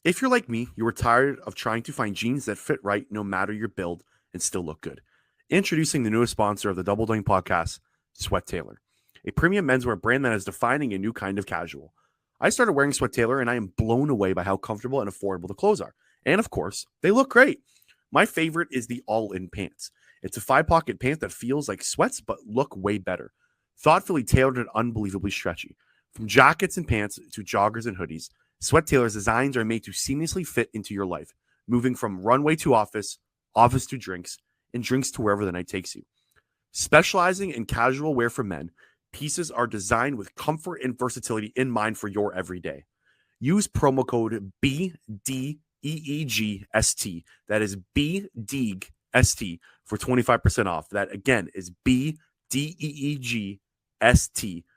If you're like me, you are tired of trying to find jeans that fit right no matter your build and still look good. Introducing the newest sponsor of the Double Doing podcast, Sweat Tailor, a premium menswear brand that is defining a new kind of casual. I started wearing Sweat Tailor and I am blown away by how comfortable and affordable the clothes are. And of course, they look great. My favorite is the all-in pants. It's a 5-pocket pant that feels like sweats but look way better. Thoughtfully tailored and unbelievably stretchy. From jackets and pants to joggers and hoodies, Sweat Tailor's designs are made to seamlessly fit into your life, moving from runway to office, office to drinks, and drinks to wherever the night takes you. Specializing in casual wear for men, pieces are designed with comfort and versatility in mind for your everyday. Use promo code BDEEGST, that is BDEEGST, for 25% off. That again is BDEEGST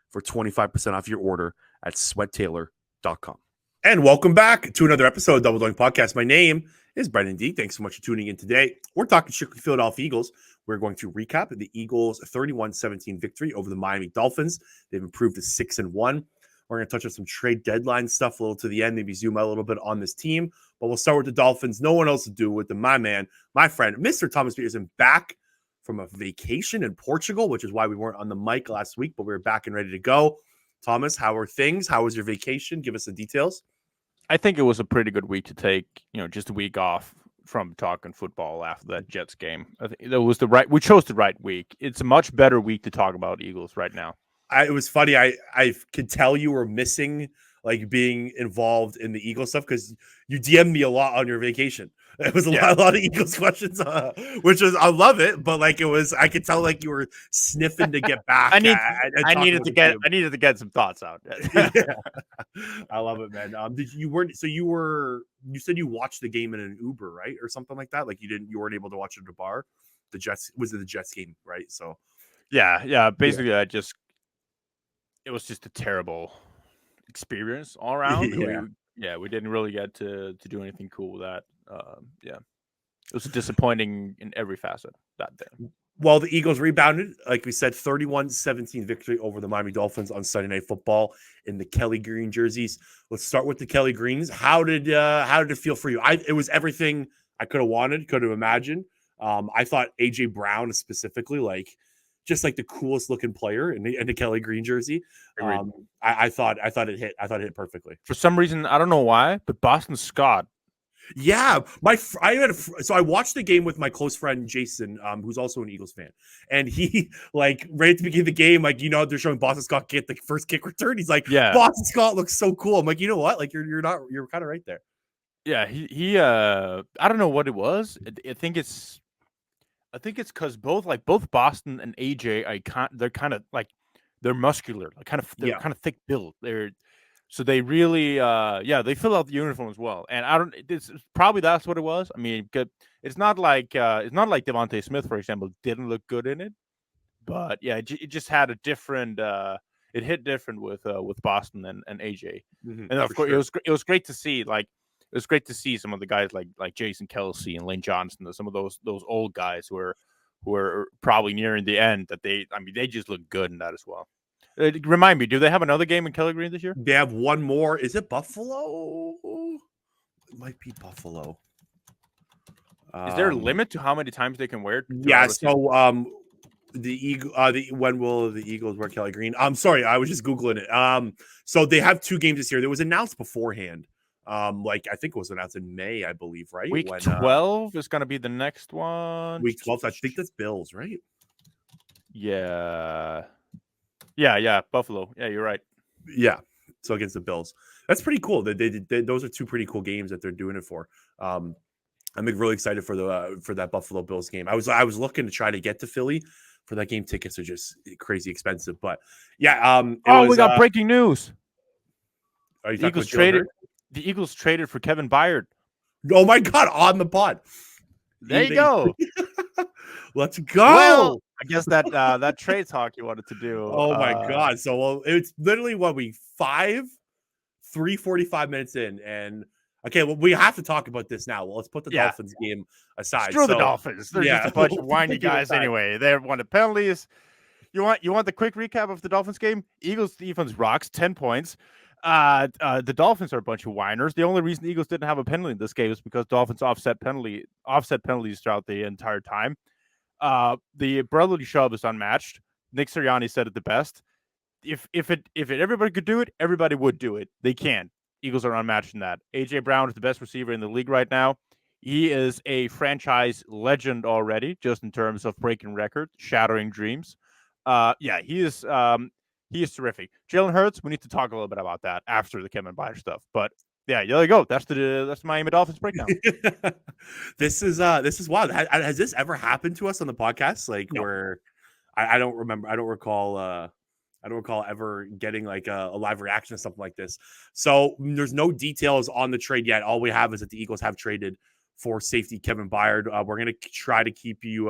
for 25% off your order at sweattailor.com. And welcome back to another episode of Double Doing Podcast. My name is Brenden D. Thanks so much for tuning in today. We're talking strictly Philadelphia Eagles. We're going to recap the Eagles' 31-17 victory over the Miami Dolphins. They've improved to 6-1. We're going to touch on some trade deadline stuff a little to the end, maybe zoom out a little bit on this team. But we'll start with the Dolphins. No one else to do with them. My man, my friend, Mr. Thomas Petersen, back from a vacation in Portugal, which is why we weren't on the mic last week, but we were back and ready to go. Thomas, how are things? How was your vacation? Give us the details. I think it was a pretty good week to take, just a week off from talking football after that Jets game. I think that was we chose the right week. It's a much better week to talk about Eagles right now. It was funny. I could tell you were missing like being involved in the Eagles stuff because you DM'd me a lot on your vacation. It was a lot of Eagles questions, which was, I love it, but like it was, I could tell like you were sniffing to get back. I needed to get some thoughts out. Yeah. I love it, man. You said you watched the game in an Uber, right, or something like that? Like you weren't able to watch it at a bar. The Jets game, right? So yeah. Basically, it was just a terrible experience all around. We didn't really get to do anything cool with that. It was disappointing in every facet that day. Well, the Eagles rebounded, like we said, 31-17 victory over the Miami Dolphins on Sunday Night Football in the Kelly Green jerseys. Let's start with the Kelly Greens. How did it feel for you? It was everything I could have wanted, could have imagined. I thought AJ Brown specifically, just like the coolest looking player in the Kelly Green jersey. I thought it hit. I thought it hit perfectly. For some reason, I don't know why, but Boston Scott. Yeah, so I watched the game with my close friend Jason, who's also an Eagles fan, and he right at the beginning of the game, they're showing Boston Scott get the first kick return. He's like, yeah, Boston Scott looks so cool. I'm like, you know what? Like you're kind of right there. Yeah, he I don't know what it was. I think it's because both Boston and AJ, they're kind of they're muscular, kind of thick build. So they really, they fill out the uniform as well. And probably that's what it was. I mean, it's not like Devontae Smith, for example, didn't look good in it, but yeah, it just had a different. It hit different with Boston and AJ, and of course it was great to see. It was great to see some of the guys like Jason Kelsey and Lane Johnson, some of those old guys who are probably nearing the end. They just look good in that as well. Remind me, do they have another game in Kelly Green this year? They have one more. Is it Buffalo? It might be Buffalo. Is there a limit to how many times they can wear it? Yeah. So, when will the Eagles wear Kelly Green? I'm sorry, I was just Googling it. So they have 2 games this year. There was announced beforehand. I think it was announced in May, I believe, right? Week 12 is going to be the next one. Week 12, I think that's Bills, right? Yeah, Buffalo. Yeah, you're right. Yeah, so against the Bills. That's pretty cool. Those are 2 pretty cool games that they're doing it for. I'm really excited for that Buffalo Bills game. I was looking to try to get to Philly for that game. Tickets are just crazy expensive, but yeah. We got breaking news. Are you the Eagles traded? The Eagles traded for Kevin Byard. Oh my God! On the pod. There you go. Let's go. Well, I guess that trade talk you wanted to do. Oh my God! So it's literally 3:45 minutes in, and okay, well, we have to talk about this now. Well, let's put the Dolphins game aside. Screw the Dolphins. They're just a bunch of whiny guys anyway. They won the penalties. You want the quick recap of the Dolphins game? Eagles defense rocks 10 points. The Dolphins are a bunch of whiners. The only reason the Eagles didn't have a penalty in this game is because Dolphins offset penalties throughout the entire time. The brotherly shove is unmatched. Nick Sirianni said it the best. If everybody could do it, everybody would do it. They can. Eagles are unmatched in that. AJ Brown is the best receiver in the league right now. He is a franchise legend already, just in terms of breaking records, shattering dreams. Yeah, he is terrific. Jalen Hurts, we need to talk a little bit about that after the Kevin Byard stuff. But yeah, there you go. That's the Miami Dolphins breakdown. This is wild. Has this ever happened to us on the podcast? Like No. where I don't remember. I don't recall ever getting like a live reaction to something like this. So there's no details on the trade yet. All we have is that the Eagles have traded for safety Kevin Byard. We're gonna try to keep you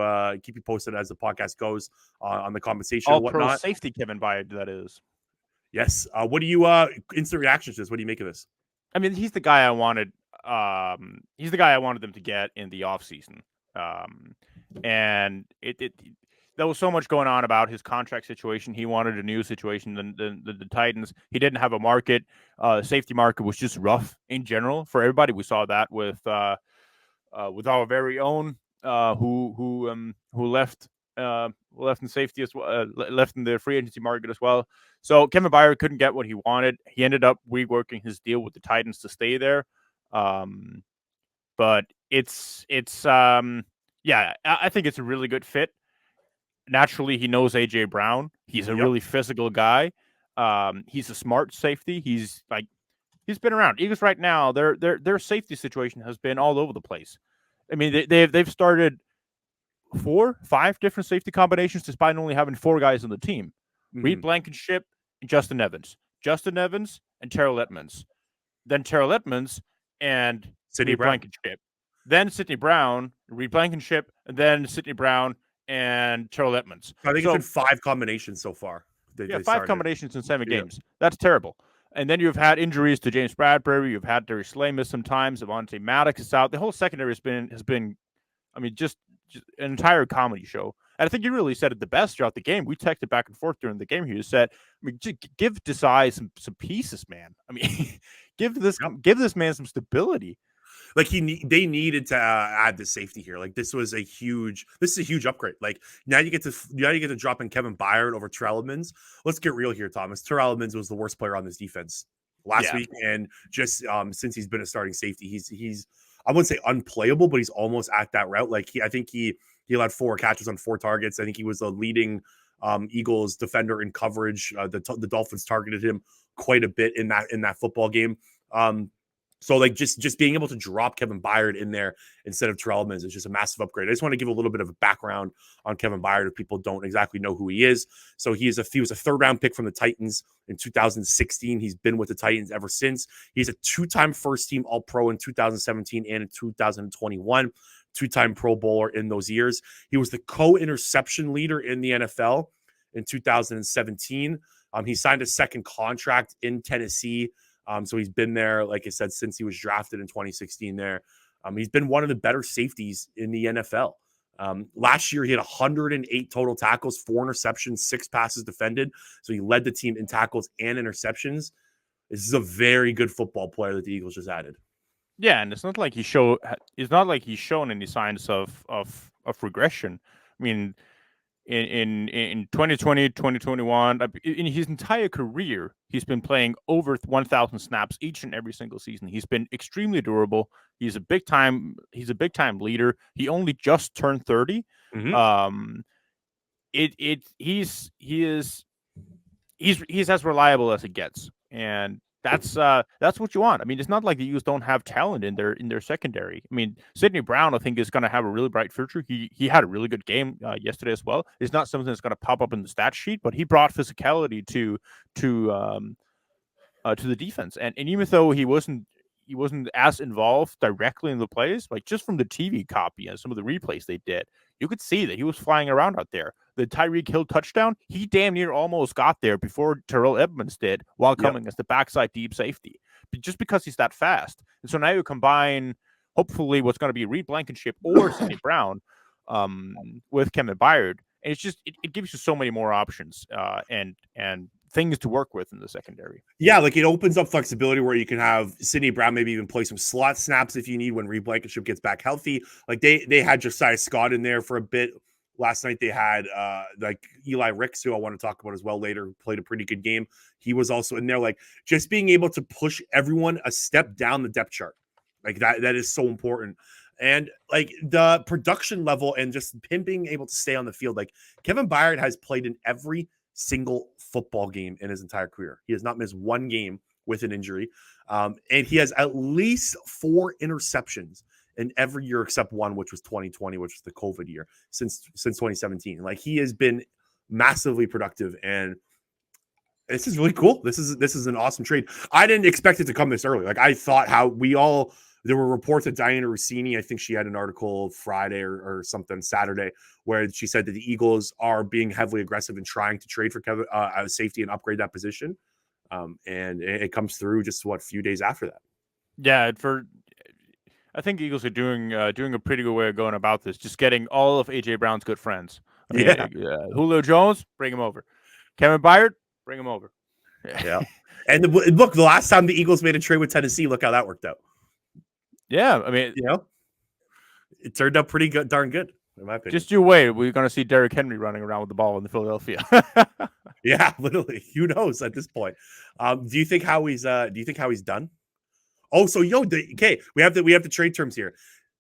posted as the podcast goes on the conversation and All-pro whatnot. safety Kevin Byard, that is. Yes. What do you instant reactions to this? What do you make of this? I mean, he's the guy I wanted. He's the guy I wanted them to get in the offseason. And there was so much going on about his contract situation. He wanted a new situation than the Titans. He didn't have a market. Safety market was just rough in general for everybody. We saw that with our very own who left in safety as well, left in the free agency market as well. So Kevin Byard couldn't get what he wanted. He ended up reworking his deal with the Titans to stay there. But it's yeah, I think it's a really good fit. Naturally, he knows AJ Brown. He's a really physical guy. He's a smart safety. He's been around. Eagles right now, their safety situation has been all over the place. I mean, they've started 4-5 different safety combinations despite only having 4 guys on the team. Mm-hmm. Reed Blankenship and Justin Evans and Terrell Edmonds. Then Terrell Edmonds and Sidney Reed Blankenship. Then Sidney Brown, Reed Blankenship, and then Sidney Brown and Terrell Edmonds. I think it's been 5 combinations so far. They 5 combinations in 7 games. That's terrible. And then you've had injuries to James Bradbury. You've had Darius Slay miss sometimes. Avonte Maddox is out. The whole secondary has been, I mean, just an entire comedy show. And I think you really said it the best throughout the game. We texted back and forth during the game. You said, I mean, give Desai some pieces, man. I mean, give this man some stability. Like they needed to add the safety here. Like this is a huge upgrade. Like now you get to drop in Kevin Byard over Terrell Edmonds. Let's get real here, Thomas. Terrell Edmonds was the worst player on this defense last week, and just since he's been a starting safety, he's I wouldn't say unplayable, but he's almost at that route. Like I think he allowed 4 catches on 4 targets. I think he was the leading Eagles defender in coverage. The Dolphins targeted him quite a bit in that football game. So like just being able to drop Kevin Byard in there instead of Terrell Edmonds is just a massive upgrade. I just want to give a little bit of a background on Kevin Byard if people don't exactly know who he is. So he was a 3rd round pick from the Titans in 2016. He's been with the Titans ever since. He's a 2-time first team All-Pro in 2017 and in 2021, 2-time Pro Bowler in those years. He was the co-interception leader in the NFL in 2017. He signed a 2nd contract in Tennessee. So he's been there, like I said, since he was drafted in 2016 there. He's been one of the better safeties in the NFL. Last year, he had 108 total tackles, 4 interceptions, 6 passes defended. So he led the team in tackles and interceptions. This is a very good football player that the Eagles just added. Yeah, and it's not like he's shown any signs of regression. I mean, in 2020, 2021, in his entire career, he's been playing over 1,000 snaps each and every single season. He's been extremely durable. He's a big time leader. He only just turned 30. Mm-hmm. He's as reliable as it gets, and that's what you want. I mean, it's not like the Eagles don't have talent in their secondary. I mean, Sidney Brown, I think, is going to have a really bright future. He had a really good game yesterday as well. It's not something that's going to pop up in the stat sheet, but he brought physicality to the defense. And even though he wasn't as involved directly in the plays, like just from the TV copy and some of the replays they did, you could see that he was flying around out there. The Tyreek Hill touchdown, he damn near almost got there before Terrell Edmonds did while coming as the backside deep safety, just because he's that fast. And so now you combine, hopefully, what's going to be Reed Blankenship or Sidney Brown with Kevin Byard, and it's just it gives you so many more options. And things to work with in the secondary. Yeah, like it opens up flexibility where you can have Sidney Brown maybe even play some slot snaps if you need when Reed Blankenship gets back healthy. Like they had Josiah Scott in there for a bit. Last night they had like Eli Ricks, who I want to talk about as well later, who played a pretty good game. He was also in there. Like just being able to push everyone a step down the depth chart. Like that is so important. And like the production level and just him being able to stay on the field. Like Kevin Byard has played in every single football game in his entire career. He has not missed one game with an injury. And he has at least 4 interceptions in every year except one, which was 2020, which was the COVID year, since 2017. Like he has been massively productive, and this is really cool. This is an awesome trade. I didn't expect it to come this early. Like I thought there were reports that Diana Rossini, I think she had an article Friday or something Saturday, where she said that the Eagles are being heavily aggressive in trying to trade for Kevin safety and upgrade that position. And it comes through just a few days after that. Yeah, I think Eagles are doing a pretty good way of going about this. Just getting all of AJ Brown's good friends. Julio Jones, bring him over. Kevin Byard, bring him over. Yeah. And look, the last time the Eagles made a trade with Tennessee, look how that worked out. Yeah, I mean, it turned out pretty good, darn good, in my opinion. Just you wait. We're going to see Derrick Henry running around with the ball in the Philadelphia. Yeah, literally. Who knows at this point? Do you think Howie's done? Oh, so we have the trade terms here.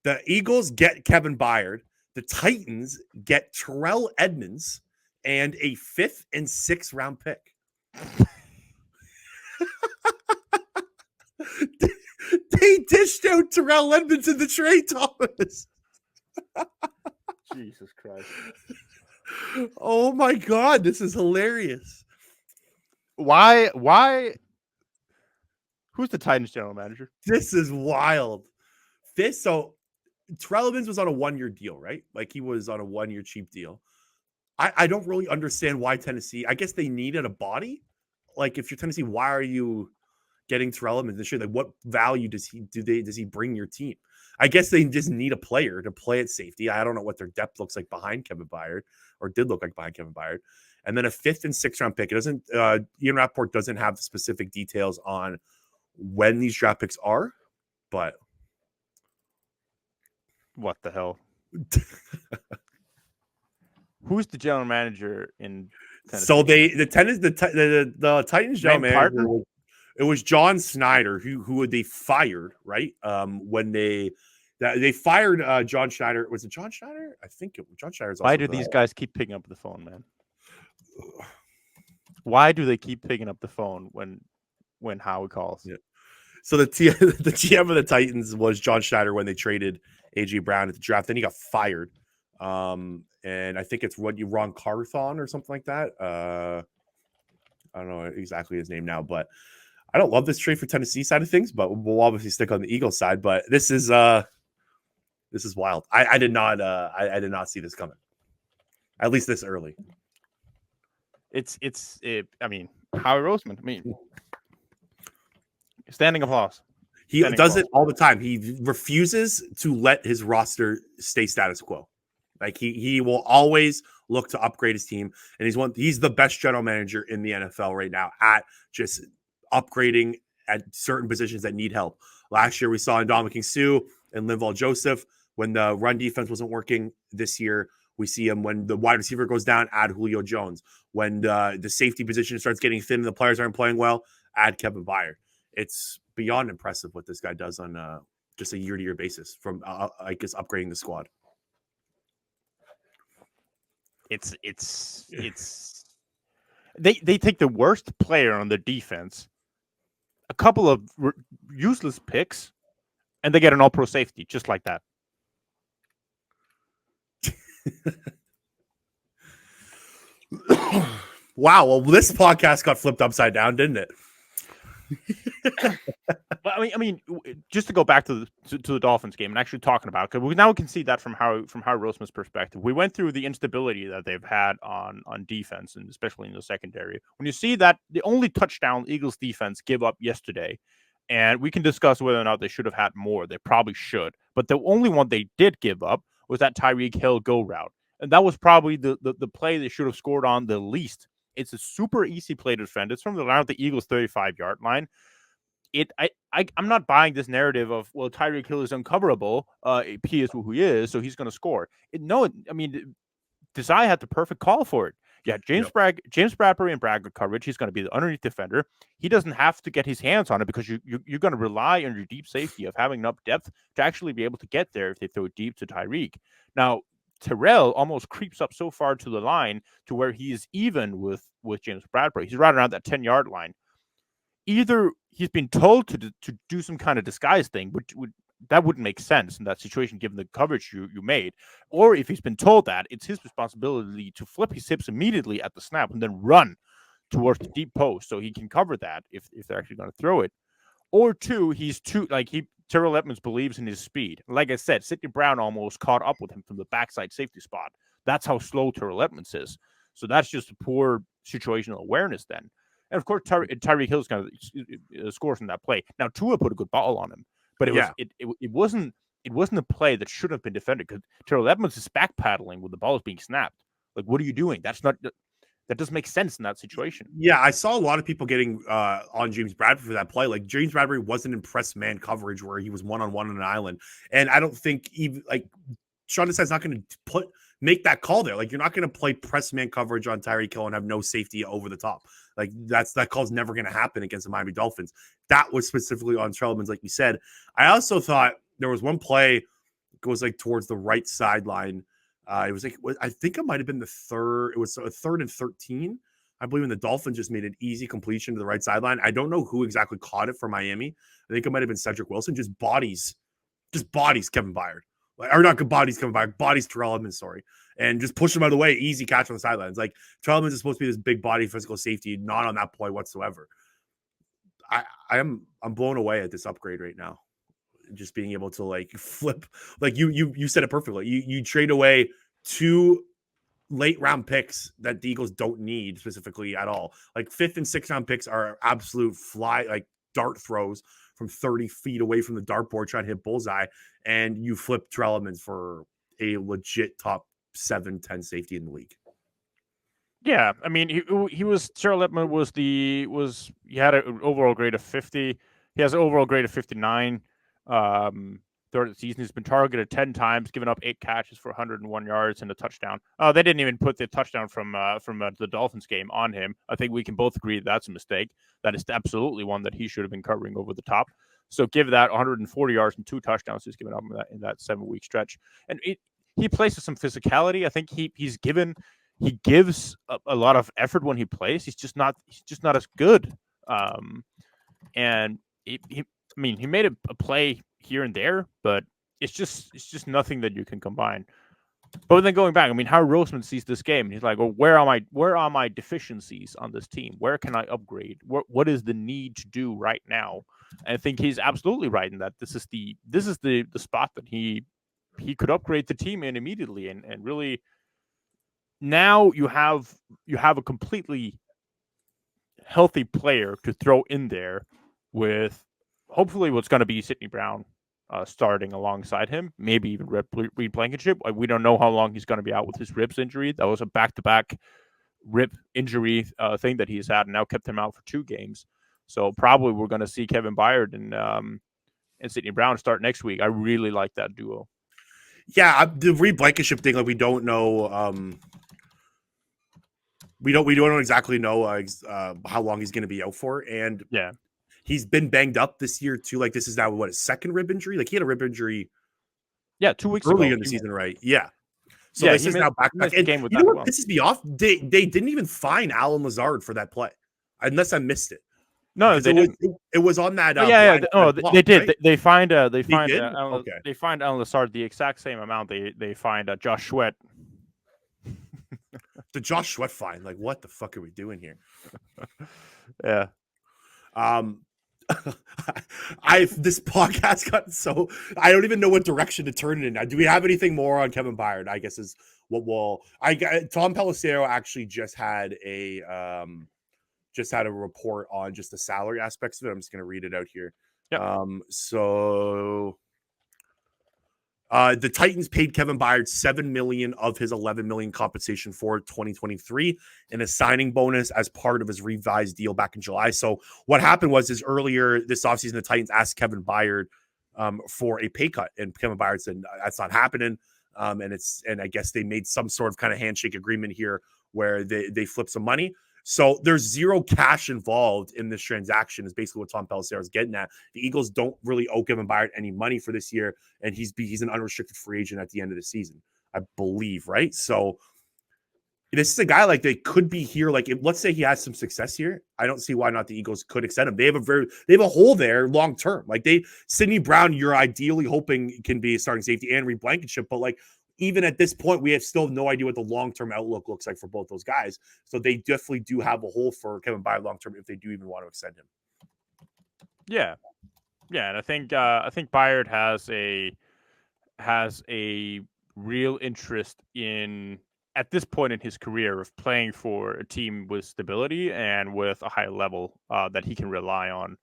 The Eagles get Kevin Byard. The Titans get Terrell Edmunds and a 5th and 6th round pick. They dished out Terrell Edmunds in the trade, Thomas. Jesus Christ. Oh my God, this is hilarious. Why? Who's the Titans general manager? This is wild. So Terrell Edmunds was on a 1-year deal, right? Like he was on a 1-year cheap deal. I don't really understand why Tennessee. I guess they needed a body. Like if you're Tennessee, why are you getting Terrell Edmunds this year? Like what value does he bring your team? I guess they just need a player to play at safety. I don't know what their depth looks like behind Kevin Byard, or did look like behind Kevin Byard. And then a 5th and 6th round pick. It doesn't. Ian Rappaport doesn't have the specific details on when these draft picks are, but what the hell? Who's the general manager in Tennessee? So the Titans general manager, it was John Schneider who they fired, right? When they fired John Schneider. Was it John Schneider? I think it was John Schneider's. Why do these guys keep picking up the phone, man? Why do they keep picking up the phone when Howie calls? Yeah. So the GM of the Titans was John Schneider when they traded AJ Brown at the draft. Then he got fired. And I think it's Ron Carthon or something like that. I don't know exactly his name now, but I don't love this trade for Tennessee side of things, but we'll obviously stick on the Eagles side. But this is wild. I did not see this coming, at least this early. I mean, Howie Roseman. I mean, standing applause. He does it all the time. He refuses to let his roster stay status quo. Like he will always look to upgrade his team, and he's the best general manager in the NFL right now at just upgrading at certain positions that need help. Last year we saw Ndamukong Suh and Linval Joseph when the run defense wasn't working. This year we see him when the wide receiver goes down, add Julio Jones. When the safety position starts getting thin and the players aren't playing well, add Kevin Byard. It's beyond impressive what this guy does on just a year-to-year basis from I guess upgrading the squad. They take the worst player on their defense, a couple of useless picks, and they get an all-pro safety just like that. Wow. Well, this podcast got flipped upside down, didn't it? But I mean, just to go back to the Dolphins game and actually talking about it, because now we can see that from Howie Roseman's perspective. We went through the instability that they've had on defense, and especially in the secondary. When you see that the only touchdown Eagles defense give up yesterday, and we can discuss whether or not they should have had more. They probably should, but the only one they did give up was that Tyreek Hill go route, and that was probably the play they should have scored on the least It's a super easy play to defend. It's from around the Eagles' 35-yard line. I'm not buying this narrative of, well, Tyreek Hill is uncoverable. He is who he is, so he's going to score. Desai had the perfect call for it. Yeah, James Bradbury and Bragg coverage. He's going to be the underneath defender. He doesn't have to get his hands on it because you're going to rely on your deep safety of having enough depth to actually be able to get there if they throw it deep to Tyreek. Now, Terrell almost creeps up so far to the line to where he is even with James Bradbury. He's right around that 10-yard line. Either he's been told to do some kind of disguise thing, which that wouldn't make sense in that situation given the coverage you made. Or if he's been told that, it's his responsibility to flip his hips immediately at the snap and then run towards the deep post so he can cover that if they're actually going to throw it. Or two, Terrell Edmonds believes in his speed. Like I said, Sidney Brown almost caught up with him from the backside safety spot. That's how slow Terrell Edmonds is. So that's just a poor situational awareness then. And of course, Tyreek Hill's kind of scores from that play. Now, Tua put a good ball on him, but it wasn't a play that should have been defended because Terrell Edmonds is backpedaling when the ball is being snapped. Like, what are you doing? That doesn't make sense in that situation. Yeah, I saw a lot of people getting on James Bradbury for that play. Like, James Bradbury wasn't in press man coverage where he was one-on-one on an island. And I don't think even like Sean Desai's not going to make that call there. Like, you're not going to play press man coverage on Tyreek Hill and have no safety over the top. Like, that call's never going to happen against the Miami Dolphins. That was specifically on Terrell Edmonds, like you said. I also thought there was one play that goes like towards the right sideline. It was like, I think it might have been the third. It was a 3rd and 13. I believe when the Dolphins just made an easy completion to the right sideline. I don't know who exactly caught it for Miami. I think it might have been Cedric Wilson. Just bodies Kevin Byard. Or not good bodies Kevin Byard, bodies Terrell Edmonds, sorry. And just push him out of the way. Easy catch on the sidelines. Like, Terrell Edmonds is supposed to be this big body physical safety, not on that play whatsoever. I'm blown away at this upgrade right now. Just being able to like flip, like you said it perfectly. You trade away 2 late round picks that the Eagles don't need specifically at all. Like 5th and 6th round picks are absolute like dart throws from 30 feet away from the dartboard trying to hit bullseye, and you flip Terrell Edmonds for a legit top 7-10 safety in the league. Yeah, I mean, Terrell Edmonds he had an overall grade of 50. He has an overall grade of 59. Throughout the season, he's been targeted 10 times, given up 8 catches for 101 yards and a touchdown. They didn't even put the touchdown from the Dolphins game on him. I think we can both agree that's a mistake. That is absolutely one that he should have been covering over the top. So give that 140 yards and 2 touchdowns he's given up in that 7-week stretch. And he plays with some physicality. I think he gives a lot of effort when he plays. He's just not as good. And he made a play here and there, but it's just nothing that you can combine. But then going back, Howard Roseman sees this game and he's like, well, where are my deficiencies on this team? Where can I upgrade? What is the need to do right now? And I think he's absolutely right in that this is the spot that he could upgrade the team in immediately and really now you have a completely healthy player to throw in there with hopefully what's going to be Sidney Brown starting alongside him, maybe even Reed Blankenship. We don't know how long he's going to be out with his ribs injury. That was a back-to-back rib injury thing that he's had and now kept him out for 2 games. So probably we're going to see Kevin Byard and Sidney Brown start next week. I really like that duo. Yeah, the Reed Blankenship thing, like we don't know. We don't exactly know how long he's going to be out for, and yeah, he's been banged up this year too. Like this is now his 2nd rib injury. Like he had a rib injury. Yeah, 2 weeks early ago. in the season, right? Yeah. So yeah, this is now back. And game with you know what pisses me off? They didn't even fine Alan Lazard for that play, unless I missed it. No, they didn't. It was on that. They did. Right? They fined. They fined Alan Lazard the exact same amount they fined Josh Sweat. The Josh Sweat fine. Like, what the fuck are we doing here? Yeah. This podcast got so I don't even know what direction to turn it in. Now, do we have anything more on Kevin Byard? I guess is what Tom Pelissero actually just had a report on just the salary aspects of it. I'm just going to read it out here. Yep. So The Titans paid Kevin Byard $7 million of his $11 million compensation for 2023 and a signing bonus as part of his revised deal back in July. So what happened was earlier this offseason, the Titans asked Kevin Byard for a pay cut, and Kevin Byard said that's not happening. And I guess they made some sort of kind of handshake agreement here where they flipped some money. So there's zero cash involved in this transaction is basically what Tom Pelissero is getting at. The Eagles don't really owe Kevin Byard any money for this year, and he's an unrestricted free agent at the end of the season, I believe, right? So this is a guy like they could be here. Like, let's say he has some success here. I don't see why not the Eagles could extend him. They have a hole there long term. Like Sidney Brown, you're ideally hoping can be a starting safety and Reed Blankenship, but like even at this point, we have still no idea what the long-term outlook looks like for both those guys. So they definitely do have a hole for Kevin Byard long-term if they do even want to extend him. Yeah. And I think Byard has a real interest in, at this point in his career, of playing for a team with stability and with a high level that he can rely on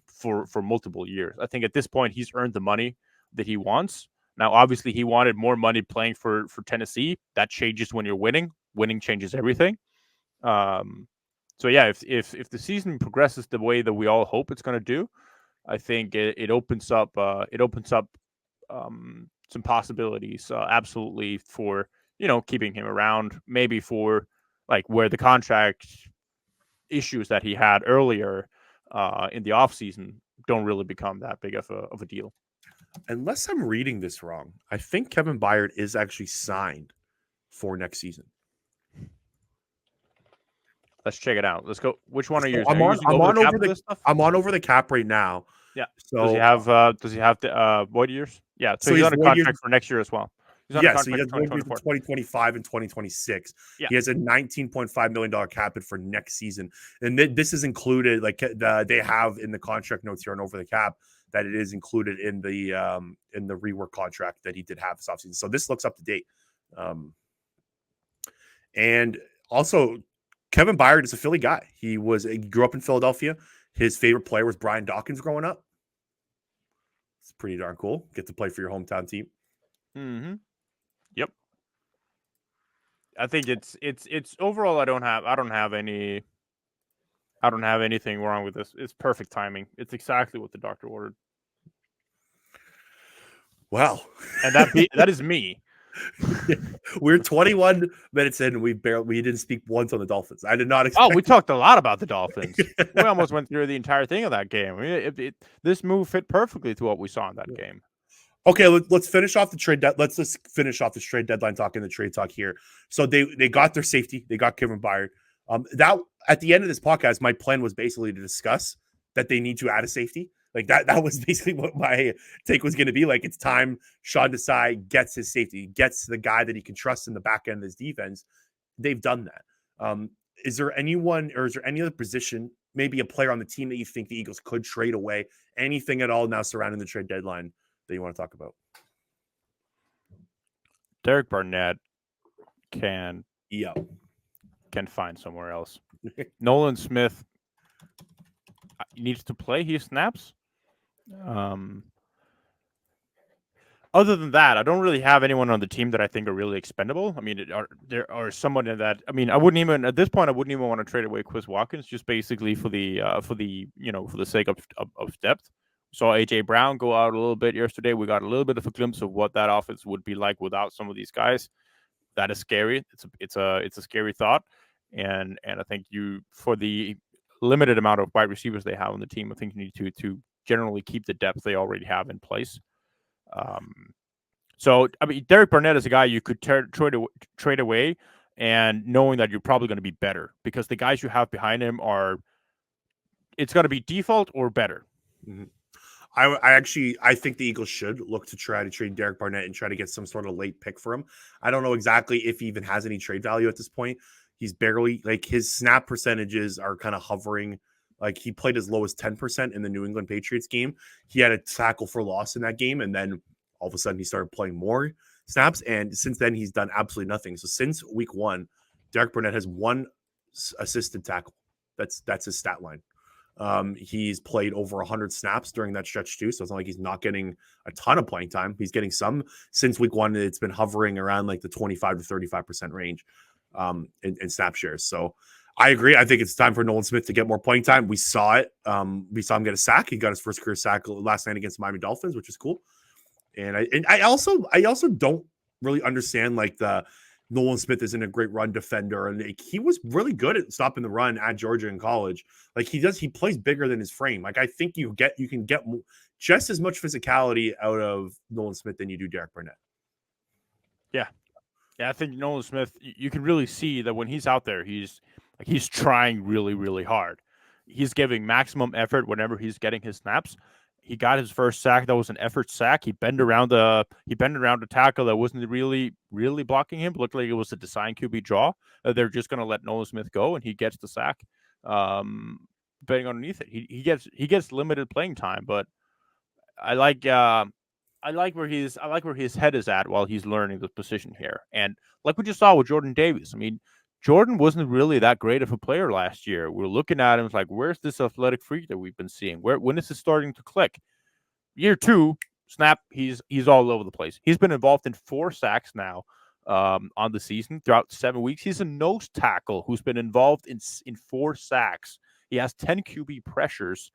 for multiple years. I think at this point he's earned the money that he wants. Now, obviously, he wanted more money playing for Tennessee. That changes when you're winning. Winning changes everything. So yeah, if the season progresses the way that we all hope it's going to do, I think it opens up some possibilities, absolutely, for keeping him around. Maybe for like where the contract issues that he had earlier in the offseason don't really become that big of a deal. Unless I'm reading this wrong, I think Kevin Byard is actually signed for next season. Let's check it out. Let's go. Which one are you using? I'm on over the cap right now. Yeah. So does he have the void years? Yeah. So he's on a contract for next year as well. So he has 2025 and 2026. Yeah. He has a $19.5 million cap hit for next season. And this is included, like they have in the contract notes here on over the cap, that it is included in the rework contract that he did have this offseason. So this looks up to date. And also, Kevin Byard is a Philly guy. He grew up in Philadelphia. His favorite player was Brian Dawkins growing up. It's pretty darn cool. Get to play for your hometown team. Mm-hmm. Yep. I think it's overall. I don't have anything wrong with this. It's perfect timing. It's exactly what the doctor ordered. Wow. And that is me. We're 21 minutes in, and we didn't speak once on the Dolphins. I did not expect. Oh, we talked a lot about the Dolphins. We almost went through the entire thing of that game. I mean, this move fit perfectly to what we saw in that game. Okay, let's finish off the trade. Let's just finish off this trade deadline talk and the trade talk here. So they got their safety. They got Kevin Byard. That at the end of this podcast, my plan was basically to discuss that they need to add a safety. Like that was basically what my take was going to be. Like, it's time Sean Desai gets his safety, gets the guy that he can trust in the back end of his defense. They've done that. Is there any other position, maybe a player on the team that you think the Eagles could trade away? Anything at all now surrounding the trade deadline that you want to talk about? Derek Barnett can find somewhere else. Nolan Smith needs to play. He snaps. Other than that, I don't really have anyone on the team that I think are really expendable. I mean, there are someone that, I mean, I wouldn't even at this point. I wouldn't even want to trade away Chris Watkins, just basically for the sake of depth. Saw AJ Brown go out a little bit yesterday. We got a little bit of a glimpse of what that offense would be like without some of these guys. That is scary. It's a scary thought, and I think for the limited amount of wide receivers they have on the team, I think you need to generally keep the depth they already have in place. So I mean, Derek Barnett is a guy you could trade away, and knowing that you're probably going to be better because the guys you have behind him it's going to be default or better. Mm-hmm. I think the Eagles should look to try to trade Derek Barnett and try to get some sort of late pick for him. I don't know exactly if he even has any trade value at this point. He's barely, like, his snap percentages are kind of hovering. Like, he played as low as 10% in the New England Patriots game. He had a tackle for loss in that game, and then all of a sudden he started playing more snaps, and since then he's done absolutely nothing. So since week 1, Derek Barnett has one assisted tackle. That's his stat line. He's played over 100 snaps during that stretch too, so it's not like he's not getting a ton of playing time. He's getting some. Since week one, it's been hovering around like the 25 to 35% range in snap shares. So I agree. I think it's time for Nolan Smith to get more playing time. We saw it. We saw him get a sack. He got his first career sack last night against the Miami Dolphins, which is cool. And I also don't really understand like the Nolan Smith isn't a great run defender, and like, he was really good at stopping the run at Georgia in college. Like he plays bigger than his frame. Like I think you can get just as much physicality out of Nolan Smith than you do Derek Barnett. Yeah, I think Nolan Smith. You can really see that when he's out there, he's trying really, really hard. He's giving maximum effort whenever he's getting his snaps. He got his first sack. That was an effort sack. He bent around a tackle that wasn't really blocking him. It looked like it was a design QB draw. They're just going to let Nolan Smith go, and he gets the sack. Betting underneath it, he gets limited playing time, but I like where his head is at while he's learning the position here. And like we just saw with Jordan Davis, I mean, Jordan wasn't really that great of a player last year. We're looking at him like, where's this athletic freak that we've been seeing? When is it starting to click? Year two, snap, he's all over the place. He's been involved in 4 sacks now on the season throughout 7 weeks. He's a nose tackle who's been involved in 4 sacks. He has 10 QB pressures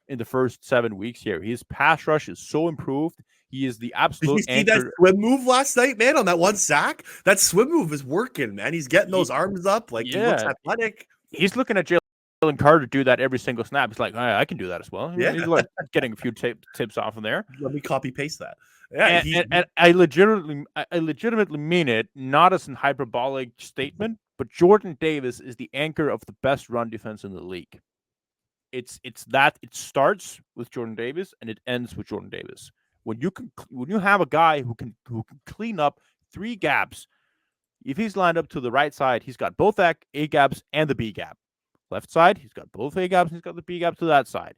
in the first 7 weeks here. His pass rush is so improved. He is the absolute Did you see that swim move last night, man, on that one sack? That swim move is working, man. He's getting those arms up. Like, he looks athletic. He's looking at Jalen Carter do that every single snap. He's like, I can do that as well. Yeah. He's like getting a few tips off of there. Let me copy paste that. Yeah, and I legitimately mean it, not as an hyperbolic statement, but Jordan Davis is the anchor of the best run defense in the league. It's that it starts with Jordan Davis and it ends with Jordan Davis. When you have a guy who can clean up 3 gaps, if he's lined up to the right side, he's got both A gaps and the B gap. Left side, he's got both A gaps and he's got the B gap to that side.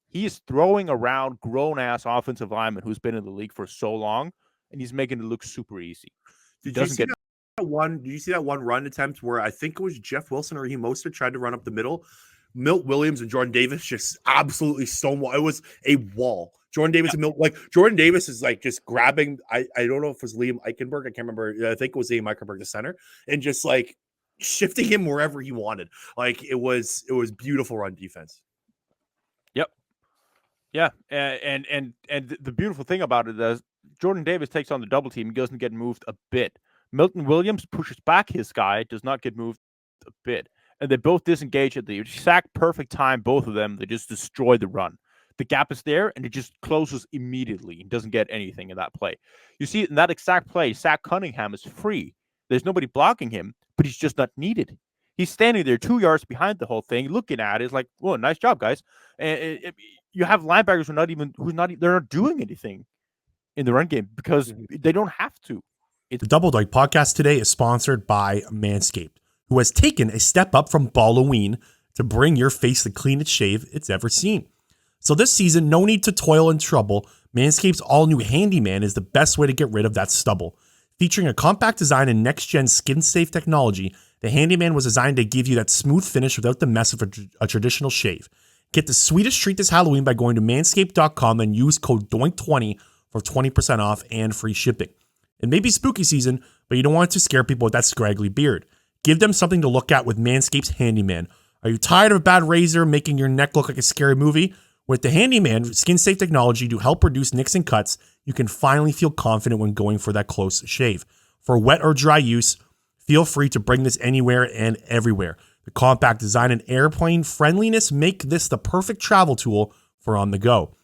He is throwing around grown-ass offensive lineman who's been in the league for so long, and he's making it look super easy. Did you see that one run attempt where I think it was Jeff Wilson or Raheem Mostert tried to run up the middle? Milt Williams and Jordan Davis just absolutely stonewall. It was a wall. Jordan Davis and Milt, like Jordan Davis is like just grabbing. I don't know if it was Liam Eichenberg. I can't remember. I think it was Liam Eichenberg, the center, and just like shifting him wherever he wanted. Like it was beautiful run defense. Yep. Yeah, and the beautiful thing about it is Jordan Davis takes on the double team. He doesn't get moved a bit. Milton Williams pushes back his guy, does not get moved a bit. And they both disengage at the exact perfect time, both of them. They just destroy the run. The gap is there, and it just closes immediately and doesn't get anything in that play. You see, in that exact play, Zach Cunningham is free. There's nobody blocking him, but he's just not needed. He's standing there 2 yards behind the whole thing, looking at it. It's like, well, nice job, guys. And you have linebackers they're not doing anything in the run game because they don't have to. The Double Doink podcast today is sponsored by Manscaped, who has taken a step up from Halloween to bring your face the cleanest shave it's ever seen. So this season, no need to toil and trouble. Manscaped's all-new Handyman is the best way to get rid of that stubble. Featuring a compact design and next-gen skin-safe technology, the Handyman was designed to give you that smooth finish without the mess of a traditional shave. Get the sweetest treat this Halloween by going to manscaped.com and use code DOINK20 for 20% off and free shipping. It may be spooky season, but you don't want to scare people with that scraggly beard. Give them something to look at with Manscaped's Handyman. Are you tired of a bad razor making your neck look like a scary movie? With the Handyman skin-safe technology to help reduce nicks and cuts, you can finally feel confident when going for that close shave. For wet or dry use, feel free to bring this anywhere and everywhere. The compact design and airplane friendliness make this the perfect travel tool for on the go.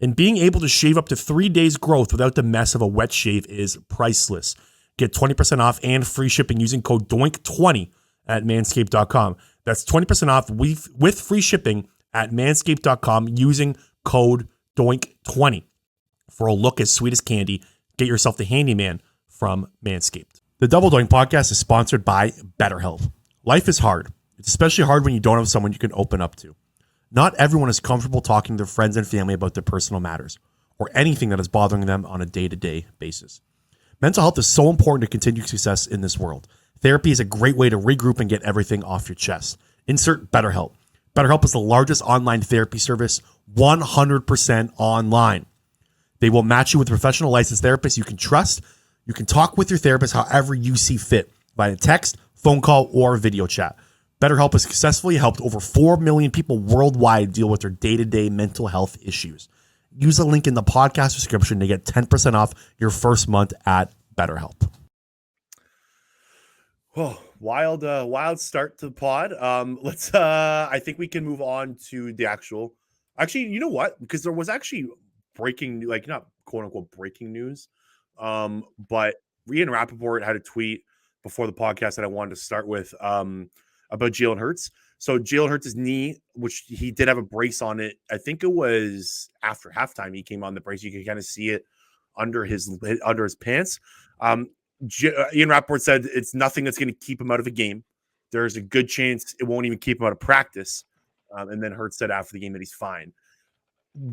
And being able to shave up to 3 days growth without the mess of a wet shave is priceless. Get 20% off and free shipping using code DOINK20 at manscaped.com. That's 20% off with free shipping at manscaped.com using code DOINK20. For a look as sweet as candy, get yourself the Handyman from Manscaped. The Double Doink podcast is sponsored by BetterHelp. Life is hard. It's especially hard when you don't have someone you can open up to. Not everyone is comfortable talking to their friends and family about their personal matters or anything that is bothering them on a day-to-day basis. Mental health is so important to continued success in this world. Therapy is a great way to regroup and get everything off your chest. Insert BetterHelp. BetterHelp is the largest online therapy service, 100% online. They will match you with a professional licensed therapist you can trust. You can talk with your therapist however you see fit, via text, phone call, or video chat. BetterHelp has successfully helped over 4 million people worldwide deal with their day-to-day mental health issues. Use the link in the podcast description to get 10% off your first month at BetterHelp. Oh, wild start to the pod. Let's I think we can move on to the actual. Actually, you know what? Because there was actually breaking, like not quote unquote breaking news. But Ian Rappaport had a tweet before the podcast that I wanted to start with about Jalen Hurts. So Jalen Hurts' knee, which he did have a brace on it. I think it was after halftime he came on the brace. You could kind of see it under his pants. Ian Rappaport said it's nothing that's going to keep him out of a game. There's a good chance it won't even keep him out of practice. And then Hurts said after the game that he's fine.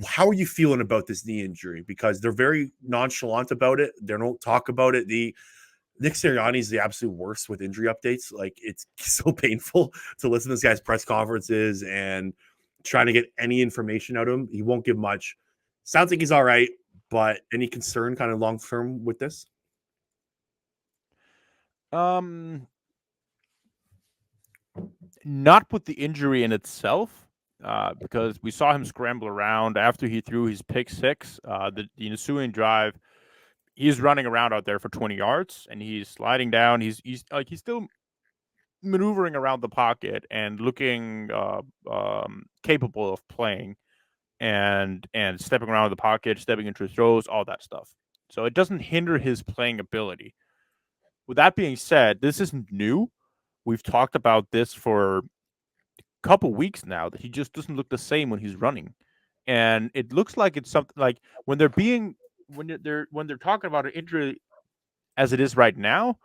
How are you feeling about this knee injury? Because they're very nonchalant about it. They don't talk about it. Nick Sirianni is the absolute worst with injury updates. Like, it's so painful to listen to this guy's press conferences and trying to get any information out of him. He won't give much. Sounds like he's all right, but any concern kind of long term with this? Not with the injury in itself, because we saw him scramble around after he threw his pick six. The ensuing drive, he's running around out there for 20 yards, and he's sliding down. He's still maneuvering around the pocket and looking capable of playing, and stepping around the pocket, stepping into his throws, all that stuff. So it doesn't hinder his playing ability. With that being said, this isn't new. We've talked about this for a couple weeks now, that he just doesn't look the same when he's running. And it looks like it's something like when they're talking about an injury as it is right now,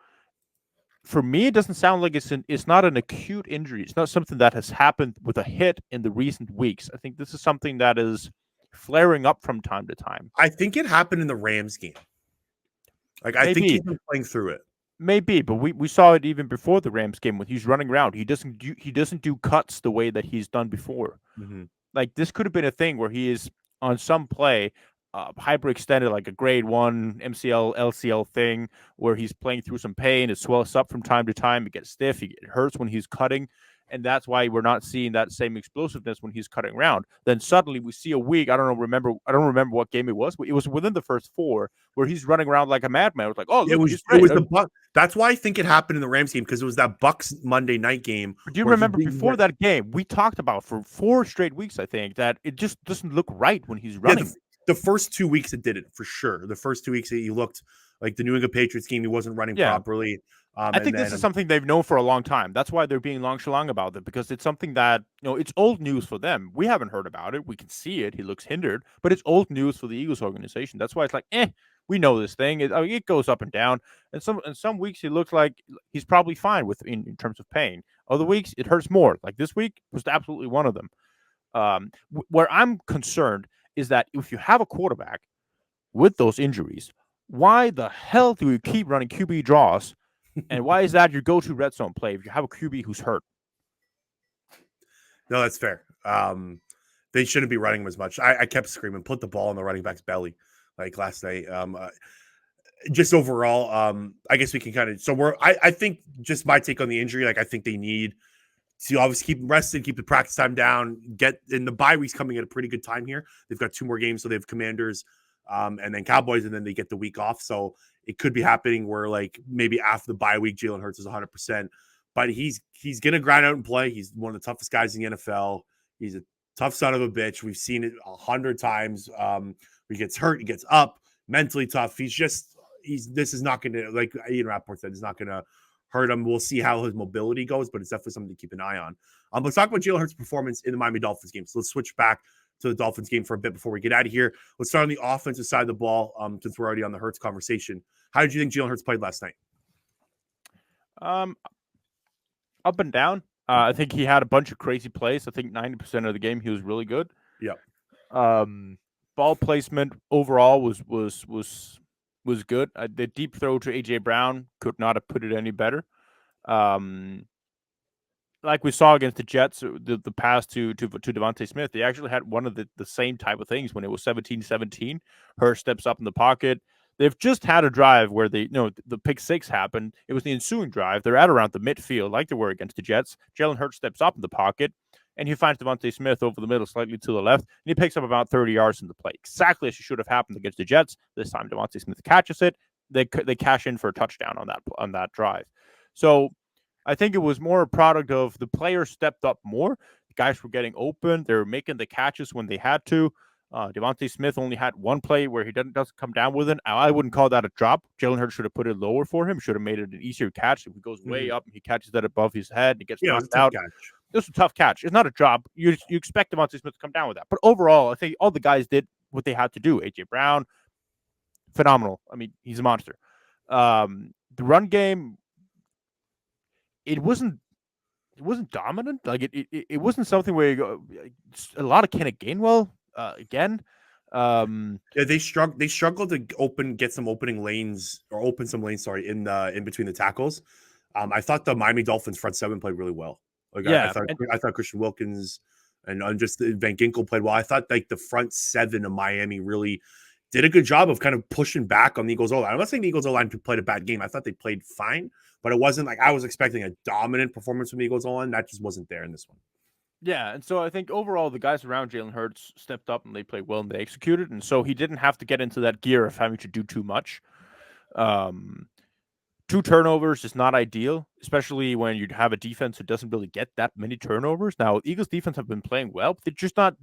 for me, it doesn't sound like it's not an acute injury. It's not something that has happened with a hit in the recent weeks. I think this is something that is flaring up from time to time. I think it happened in the Rams game. Like, I think he's been playing through it. Maybe, but we saw it even before the Rams game when he's running around. He doesn't do cuts the way that he's done before. Mm-hmm. Like, this could have been a thing where he is on some play hyperextended, like a grade 1 MCL, LCL thing, where he's playing through some pain. It swells up from time to time. It gets stiff. It hurts when he's cutting. And that's why we're not seeing that same explosiveness when he's cutting around. Then suddenly we see a week. I don't remember what game it was, but it was within the first 4 where he's running around like a madman. It was like, oh, look, it was the Bucs. That's why I think it happened in the Rams game, because it was that Bucs Monday night game. Do you remember before that game, we talked about for 4 straight weeks, I think, that it just doesn't look right when he's running. Yeah, the first 2 weeks it did it for sure. The first 2 weeks he looked like the New England Patriots game. He wasn't running properly. I think this is something they've known for a long time. That's why they're being nonchalant about it, because it's something that, it's old news for them. We haven't heard about it. We can see it. He looks hindered, but it's old news for the Eagles organization. That's why it's like, we know this thing. It goes up and down. And some weeks he looks like he's probably fine in terms of pain. Other weeks it hurts more. Like this week was absolutely one of them. Where I'm concerned is that if you have a quarterback with those injuries, why the hell do you keep running QB draws? And why is that your go-to red zone play if you have a QB who's hurt? No, that's fair. They shouldn't be running him as much. I kept screaming, put the ball in the running back's belly, like last night. Just overall, I guess we can kind of. I think just my take on the injury. Like, I think they need to obviously keep him rested, keep the practice time down, get in the bye week's coming at a pretty good time here. They've got 2 more games, so they have Commanders, and then Cowboys, and then they get the week off. So it could be happening where, like, maybe after the bye week, Jalen Hurts is 100%. But he's going to grind out and play. He's one of the toughest guys in the NFL. He's a tough son of a bitch. We've seen it 100 times. He gets hurt, he gets up, mentally tough. This is not going to, like Ian Rappaport said, it's not going to hurt him. We'll see how his mobility goes, but it's definitely something to keep an eye on. Let's talk about Jalen Hurts' performance in the Miami Dolphins game. So let's switch back to the Dolphins game for a bit before we get out of here. Let's start on the offensive side of the ball, since we're already on the Hurts conversation. How did you think Jalen Hurts played last night? Up and down. I think he had a bunch of crazy plays. I think 90% of the game he was really good. Yeah. Ball placement overall was good. The deep throw to AJ Brown could not have put it any better. like we saw against the Jets, the pass to Devontae Smith, they actually had one of the same type of things when it was 17-17. Hurts steps up in the pocket. They've just had a drive where the pick six happened. It was the ensuing drive. They're at around the midfield, like they were against the Jets. Jalen Hurts steps up in the pocket, and he finds Devontae Smith over the middle, slightly to the left, and he picks up about 30 yards in the play. Exactly as it should have happened against the Jets. This time, Devontae Smith catches it. They cash in for a touchdown on that drive. So I think it was more a product of the players stepped up more. The guys were getting open. They were making the catches when they had to. Devontae Smith only had one play where he doesn't come down with it. I wouldn't call that a drop. Jalen Hurts should have put it lower for him. Should have made it an easier catch. If he goes way up and he catches that above his head and he gets knocked out. It was a tough catch. It's not a drop. You expect Devontae Smith to come down with that. But overall, I think all the guys did what they had to do. A.J. Brown, phenomenal. I mean, he's a monster. The run game, it wasn't dominant. Like it wasn't something where you go, a lot of Kenneth Gainwell again. They struggled to get some opening lanes or open some lanes. Sorry, in between the tackles. I thought the Miami Dolphins front seven played really well. Like I thought Christian Wilkins and just Van Ginkel played well. I thought like the front seven of Miami really did a good job of kind of pushing back on the Eagles O-line. I'm not saying the Eagles O-line played a bad game. I thought they played fine, but it wasn't like I was expecting a dominant performance from the Eagles O-line. That just wasn't there in this one. Yeah, and so I think overall the guys around Jalen Hurts stepped up and they played well and they executed, and so he didn't have to get into that gear of having to do too much. 2 turnovers is not ideal, especially when you have a defense who doesn't really get that many turnovers. Now, Eagles defense have been playing well, but they're just not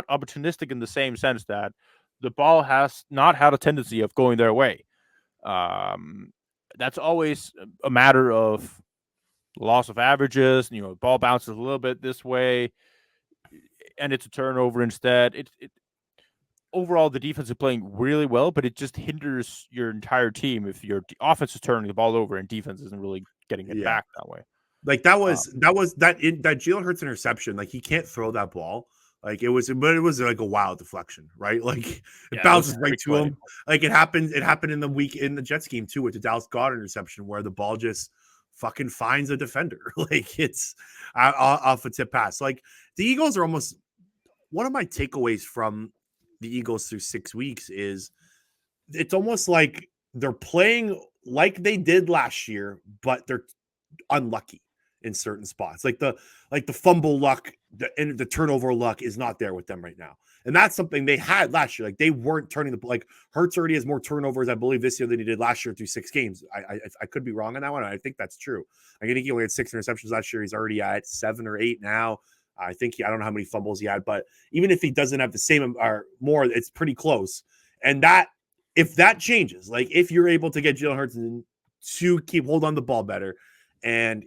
opportunistic in the same sense that the ball has not had a tendency of going their way. That's always a matter of loss of averages. The ball bounces a little bit this way, and it's a turnover instead. Overall, the defense is playing really well, but it just hinders your entire team if your offense is turning the ball over and defense isn't really getting it back that way. Like that Jalen Hurts interception. Like he can't throw that ball. Like it was like a wild deflection, right? Like it bounces right to him. Like it happened in the Jets game too with the Dallas Goedert interception where the ball just fucking finds a defender. Like it's off a tip pass. Like the Eagles are almost one of my takeaways from the Eagles through 6 weeks is it's almost like they're playing like they did last year, but they're unlucky in certain spots. Like the fumble luck, the turnover luck is not there with them right now. And that's something they had last year. Like they weren't turning like Hurts already has more turnovers, I believe, this year than he did last year through 6 games. I could be wrong on that one. I think that's true. I think he only had 6 interceptions last year. He's already at 7 or 8 now. I think I don't know how many fumbles he had, but even if he doesn't have the same or more, it's pretty close. And that if that changes, like if you're able to get Jalen Hurts to hold on the ball better and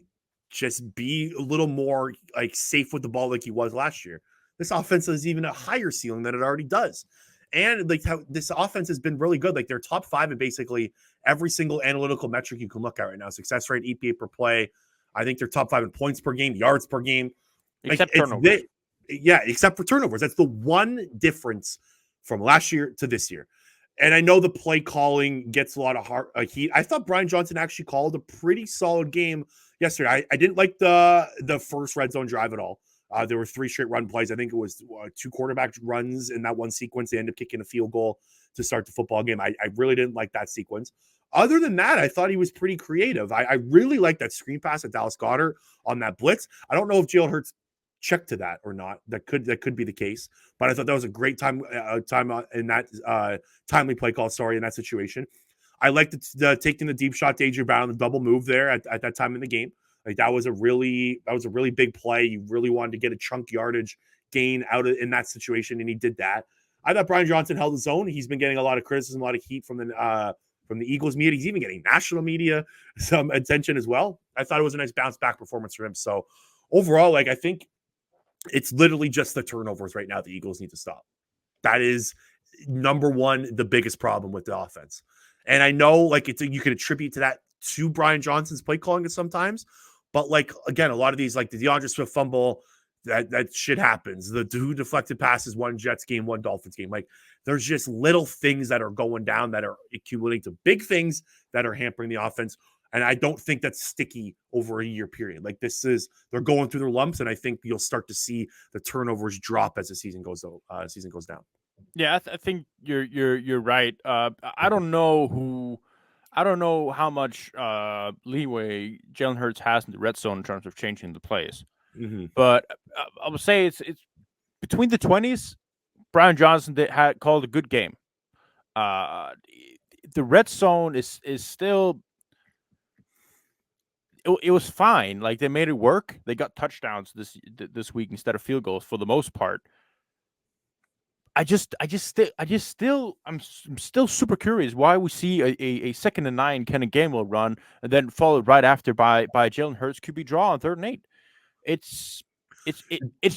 just be a little more like safe with the ball like he was last year, this offense has even a higher ceiling than it already does. And like how this offense has been really good. Like they're top 5 in basically every single analytical metric you can look at right now. Success rate, EPA per play. I think they're top 5 in points per game, yards per game. Except turnovers. Except for turnovers. That's the one difference from last year to this year. And I know the play calling gets a lot of heat. I thought Brian Johnson actually called a pretty solid game yesterday. I didn't like the first red zone drive at all. There were 3 straight run plays. I think it was 2 quarterback runs in that one sequence. They ended up kicking a field goal to start the football game. I really didn't like that sequence. Other than that, I thought he was pretty creative. I really like that screen pass at Dallas Goedert on that blitz. I don't know if Jalen Hurts checked to that or not. That could be the case. But I thought that was a great time in that timely play call. In that situation. I liked taking the deep shot to A.J. Brown, the double move there at that time in the game. Like that was a really big play. You really wanted to get a chunk yardage gain in that situation, and he did that. I thought Brian Johnson held his own. He's been getting a lot of criticism, a lot of heat from the Eagles media. He's even getting national media some attention as well. I thought it was a nice bounce back performance for him. So overall, like I think it's literally just the turnovers right now the Eagles need to stop. That is number one, the biggest problem with the offense. And I know like you can attribute to Brian Johnson's play calling sometimes, but like again, a lot of these like the DeAndre Swift fumble, that shit happens. The 2 deflected passes, 1 Jets game, 1 Dolphins game. Like there's just little things that are going down that are accumulating to big things that are hampering the offense. And I don't think that's sticky over a year period. Like they're going through their lumps, and I think you'll start to see the turnovers drop as the season goes down. Yeah, I think you're right. I don't know how much leeway Jalen Hurts has in the red zone in terms of changing the plays. Mm-hmm. But I would say it's between the 20s. Brian Johnson had called a good game. The red zone is still. It was fine. Like they made it work. They got touchdowns this week instead of field goals for the most part. I'm still super curious why we see a 2nd and 9 kind of game will run and then followed right after by Jalen Hurts QB draw on 3rd and 8. It's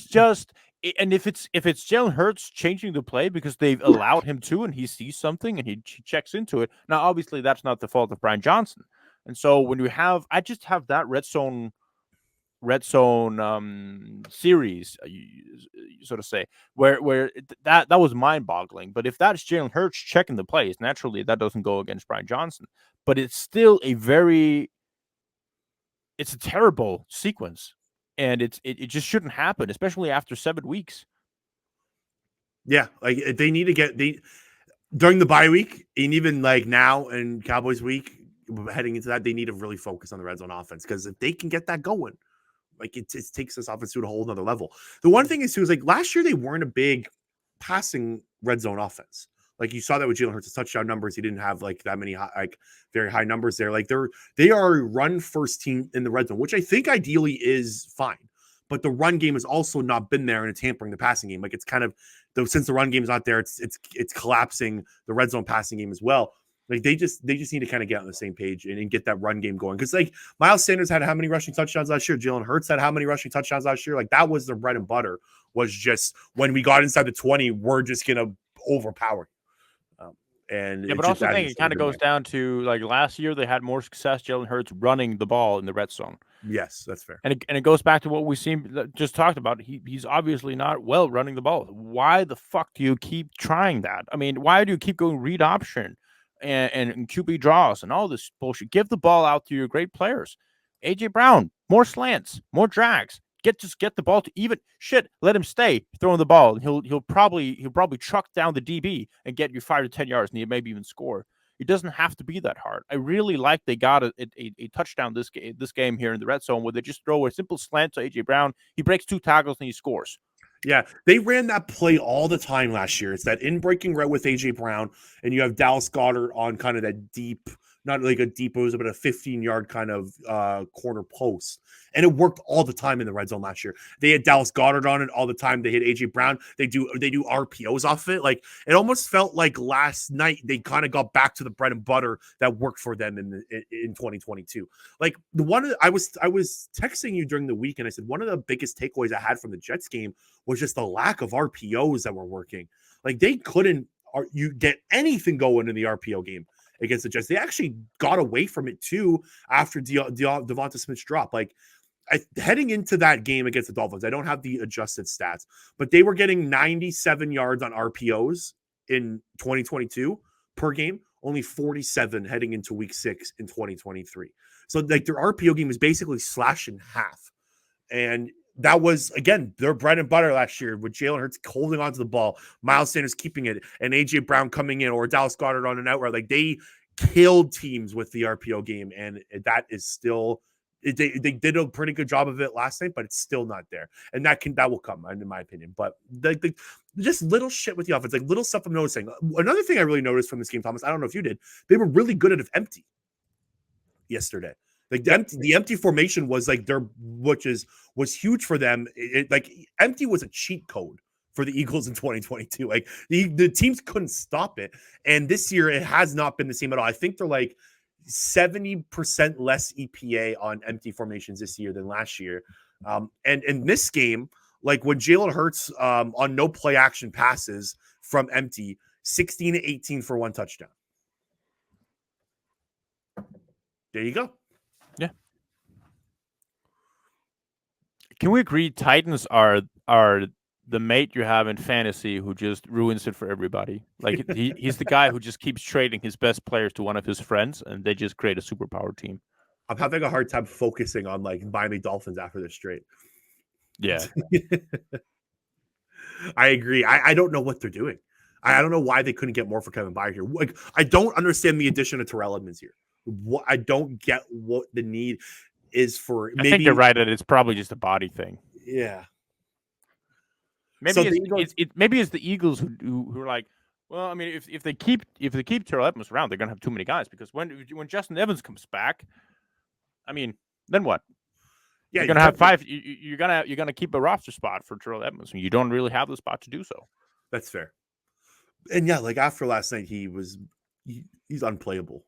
just and if it's Jalen Hurts changing the play because they've allowed him to and he sees something and he checks into it. Now obviously that's not the fault of Brian Johnson. And so when I just have that red zone series, so to say, where that was mind-boggling. But if that's Jalen Hurts checking the plays, naturally that doesn't go against Brian Johnson. But it's still it's a terrible sequence, and it just shouldn't happen, especially after 7 weeks. Yeah, like they need to get during the bye week, and even like now in Cowboys week, heading into that, they need to really focus on the red zone offense, because if they can get that going, like it takes this offense to a whole nother level. The one thing is too is like last year they weren't a big passing red zone offense. Like you saw that with Jalen Hurts' touchdown numbers, he didn't have like that many very high numbers there. Like they are a run first team in the red zone, which I think ideally is fine. But the run game has also not been there, and it's hampering the passing game. Like it's kind of since the run game is not there, it's collapsing the red zone passing game as well. Like they just need to kind of get on the same page and get that run game going. Because like Miles Sanders had how many rushing touchdowns last year? Jalen Hurts had how many rushing touchdowns last year? Like that was their bread and butter. Was just when we got inside the 20, we're just gonna overpower. But also I think it kind of goes down to like last year they had more success Jalen Hurts running the ball in the red zone. Yes, that's fair. And it goes back to what we just talked about. He's obviously not well running the ball. Why the fuck do you keep trying that? I mean, why do you keep going read option and QB draws and all this bullshit? Give the ball out to your great players. AJ Brown, more slants, more drags. Just get the ball to even shit. Let him stay throwing the ball. He'll probably truck down the DB and get you 5 to 10 yards, and he maybe even score. It doesn't have to be that hard. I really like they got a touchdown this game here in the red zone where they just throw a simple slant to AJ Brown. He breaks 2 tackles and he scores. Yeah, they ran that play all the time last year. It's that in-breaking route with AJ Brown, and you have Dallas Goedert on kind of that deep, not like a deep, it was about a 15-yard kind of corner post. And it worked all the time in the red zone last year. They had Dallas Goedert on it all the time. They hit AJ Brown. They do RPOs off it. Like it almost felt like last night they kind of got back to the bread and butter that worked for them in 2022. Like I was texting you during the week, and I said one of the biggest takeaways I had from the Jets game was just the lack of RPOs that were working. Like they couldn't you get anything going in the RPO game against the Jets. They actually got away from it too after Devonta Smith's drop. Like heading into that game against the Dolphins, I don't have the adjusted stats, but they were getting 97 yards on RPOs in 2022 per game, only 47 heading into week 6 in 2023. So like their RPO game is basically slashed in half. And that was, again, their bread and butter last year with Jalen Hurts holding onto the ball, Miles Sanders keeping it, and AJ Brown coming in, or Dallas Goedert on an out route. Like they killed teams with the RPO game, and that is still they did a pretty good job of it last night, but it's still not there, and that will come, in my opinion. But just little shit with the offense, like little stuff I'm noticing. Another thing I really noticed from this game, Thomas, I don't know if you did, they were really good at empty yesterday. Like the empty formation was like was huge for them. Like empty was a cheat code for the Eagles in 2022. Like the teams couldn't stop it. And this year it has not been the same at all. I think they're like 70% less EPA on empty formations this year than last year. And in this game, like when Jalen Hurts on no play action passes from empty, 16 to 18 for 1 touchdown. There you go. Yeah. Can we agree Titans are the mate you have in fantasy who just ruins it for everybody? Like he's the guy who just keeps trading his best players to one of his friends, and they just create a superpower team. I'm having a hard time focusing on like Miami Dolphins after this straight. Yeah. I agree. I don't know what they're doing. I don't know why they couldn't get more for Kevin Byard here. Like, I don't understand the addition of Terrell Edmonds here. What I don't get what the need is for. Maybe I think you're right that it's probably just a body thing. Yeah. Maybe So maybe it's the Eagles who are like, well, I mean, if they keep Terrell Edmonds around, they're gonna have too many guys because when Justin Evans comes back, I mean, then what? Yeah, you're gonna have five. You're gonna keep a roster spot for Terrell Edmonds, and you don't really have the spot to do so. That's fair. And yeah, like after last night, he's unplayable.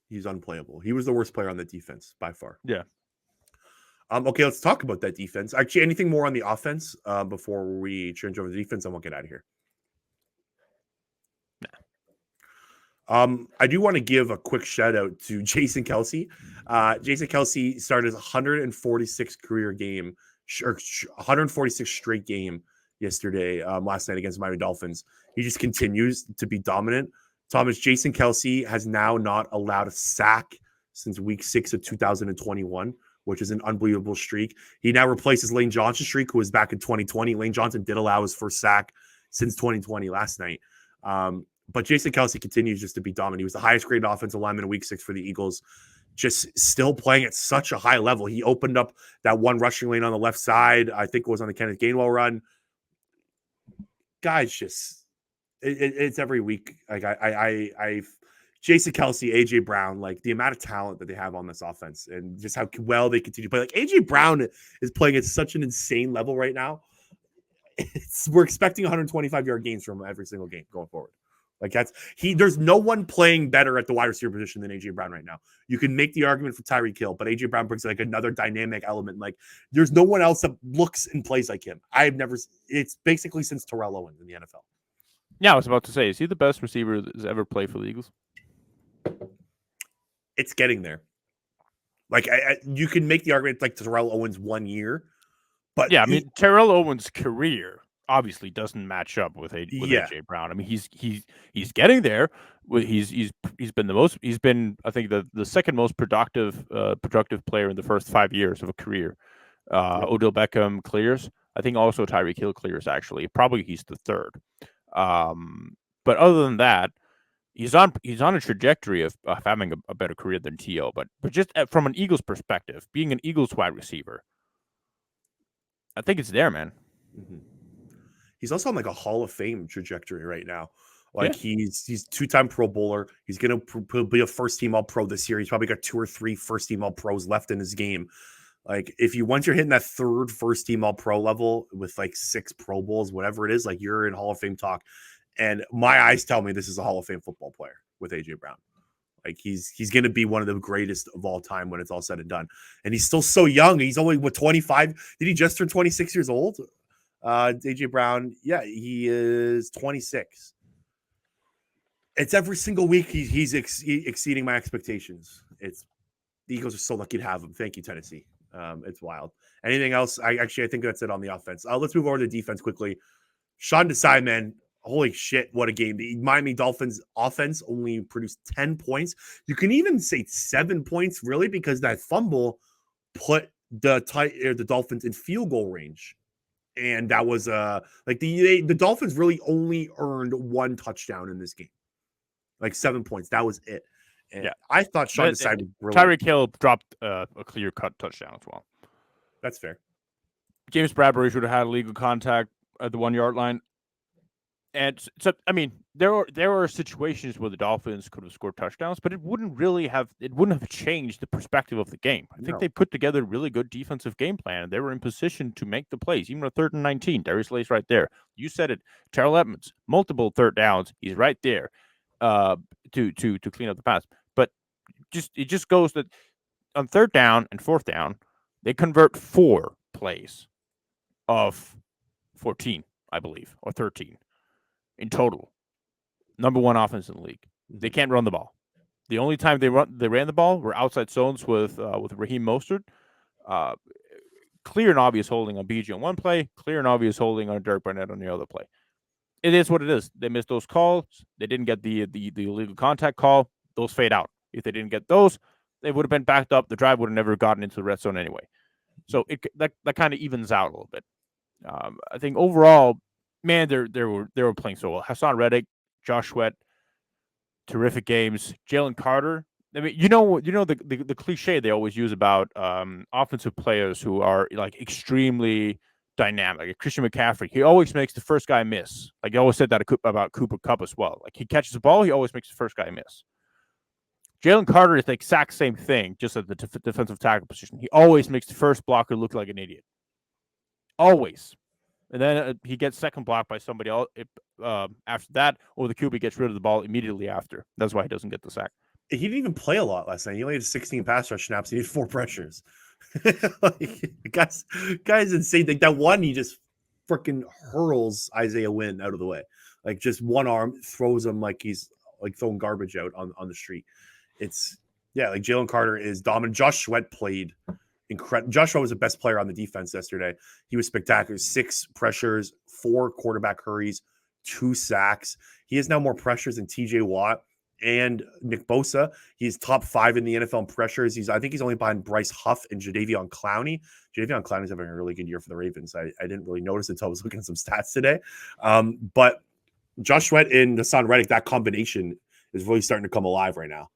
He's unplayable. He was the worst player on the defense by far. Yeah. Okay, let's talk about that defense. Actually, anything more on the offense before we change over the defense, and we'll get out of here. I do want to give a quick shout out to Jason Kelce. Jason Kelce started his 146 career game, or 146 straight game yesterday, last night against Miami Dolphins. He just continues to be dominant. Thomas, Jason Kelce has now not allowed a sack since week 6 of 2021, which is an unbelievable streak. He now replaces Lane Johnson's streak, who was back in 2020. Lane Johnson did allow his first sack since 2020 last night. But Jason Kelce continues just to be dominant. He was the highest graded offensive lineman in week 6 for the Eagles, just still playing at such a high level. He opened up that one rushing lane on the left side. I think it was on the Kenneth Gainwell run. Guys, just it's every week. Like Jason Kelce, AJ Brown, like the amount of talent that they have on this offense and just how well they continue to play. Like AJ Brown is playing at such an insane level right now. We're expecting 125-yard gains from him every single game going forward. Like there's no one playing better at the wide receiver position than AJ Brown right now. You can make the argument for Tyreek Hill, but AJ Brown brings like another dynamic element. Like there's no one else that looks and plays like him. It's basically since Terrell Owens in the NFL. Yeah, I was about to say, is he the best receiver that's ever played for the Eagles? It's getting there. Like you can make the argument like Terrell Owens 1 year, but yeah, I mean Terrell Owens' career obviously doesn't match up with AJ Brown. I mean he's getting there. He's been I think the second most productive player in the first 5 years of a career. Odell Beckham clears. I think also Tyreek Hill clears actually. Probably he's the third. But other than that, he's on a trajectory of having a better career than T.O. But just from an Eagles perspective, being an Eagles wide receiver, I think it's there, man. Mm-hmm. He's also on like a Hall of Fame trajectory right now. Like he's 2-time Pro Bowler. He's going to be a first-team All-Pro this year. He's probably got 2 or 3 first-team All-Pros left in his game. Like once you're hitting that third first-team All-Pro level with like 6 Pro Bowls, whatever it is, like you're in Hall of Fame talk. And my eyes tell me this is a Hall of Fame football player with AJ Brown. Like he's going to be one of the greatest of all time when it's all said and done. And he's still so young. He's only 25. Did he just turn 26 years old? AJ Brown, yeah, he is 26. It's every single week he's exceeding my expectations. The Eagles are so lucky to have him. Thank you, Tennessee. It's wild. Anything else? I think that's it on the offense. Let's move over to defense quickly. Sean Desai, man, holy shit, what a game. The Miami Dolphins offense only produced 10 points. You can even say 7 points, really, because that fumble put the Dolphins in field goal range. And that was the Dolphins really only earned 1 touchdown in this game, like 7 points. That was it. And yeah, I thought Sean Desai really. Tyreek Hill dropped a clear cut touchdown as well. That's fair. James Bradbury should have had illegal contact at the 1 yard line. And so, I mean, there are situations where the Dolphins could have scored touchdowns, but it wouldn't have changed the perspective of the game. I think they put together a really good defensive game plan, and they were in position to make the plays. Even a 3rd and 19, Darius Slay's right there. You said it, Terrell Edmonds, multiple third downs. He's right there to clean up the pass. But it just goes that on 3rd down and 4th down, they convert 4 plays of 14, I believe, or 13. In total, number 1 offense in the league. They can't run the ball. The only time they ran the ball were outside zones with Raheem Mostert. Clear and obvious holding on BG on one play. Clear and obvious holding on Derek Barnett on the other play. It is what it is. They missed those calls. They didn't get the illegal contact call. Those fade out. If they didn't get those, they would have been backed up. The drive would have never gotten into the red zone anyway. So that kind of evens out a little bit. I think overall, man, they were playing so well. Hassan Reddick, Josh Sweat, terrific games. Jalen Carter. I mean, the cliche they always use about offensive players who are like extremely dynamic. Like Christian McCaffrey, he always makes the first guy miss. Like you always said that about Cooper Kupp as well. Like he catches the ball, he always makes the first guy miss. Jalen Carter is the exact same thing, just at the defensive tackle position. He always makes the first blocker look like an idiot. Always. And then he gets second block by somebody else after that, or the QB gets rid of the ball immediately after. That's why he doesn't get the sack. He didn't even play a lot last night. He only had 16 pass rush snaps. He had 4 pressures. Guy's insane. Like that one, he just freaking hurls Isaiah Wynn out of the way. Like just one arm throws him like he's like throwing garbage out on the street. It's like Jalen Carter is dominant. Josh Sweat played incredible. Josh Sweat was the best player on the defense yesterday. He was spectacular. 6 pressures, 4 quarterback hurries, 2 sacks. He has now more pressures than TJ Watt and Nick Bosa. He's top 5 in the NFL in pressures. I think he's only behind Bryce Huff and Jadeveon Clowney. Jadeveon Clowney's having a really good year for the Ravens. I didn't really notice until I was looking at some stats today. But Josh Sweat and Hassan Reddick, that combination is really starting to come alive right now.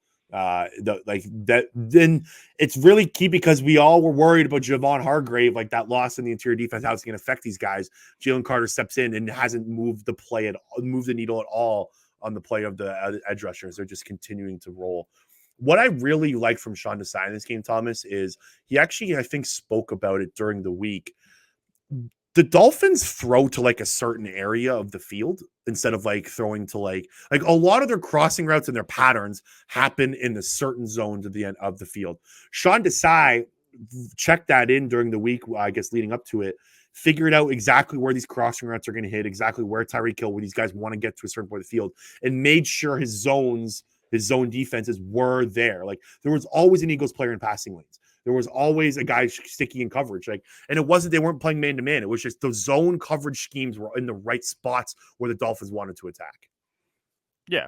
Then it's really key because we all were worried about Javon Hargrave, like that loss in the interior defense, how it's going to affect these guys. Jalen Carter steps in and hasn't moved the needle at all on the play of the edge rushers. They're just continuing to roll. What I really like from Sean Desai in this game, Thomas, is he actually, I think, spoke about it during the week. The Dolphins throw to like a certain area of the field instead of like throwing to like a lot of their crossing routes and their patterns happen in the certain zones at the end of the field. Sean Desai checked that in during the week, I guess, leading up to it, figured out exactly where these crossing routes are going to hit, exactly where Tyreek Hill, where these guys want to get to a certain point of the field, and made sure his zone defenses were there. Like there was always an Eagles player in passing lanes. There was always a guy sticky in coverage. And it wasn't, they weren't playing man-to-man. It was just the zone coverage schemes were in the right spots where the Dolphins wanted to attack. Yeah.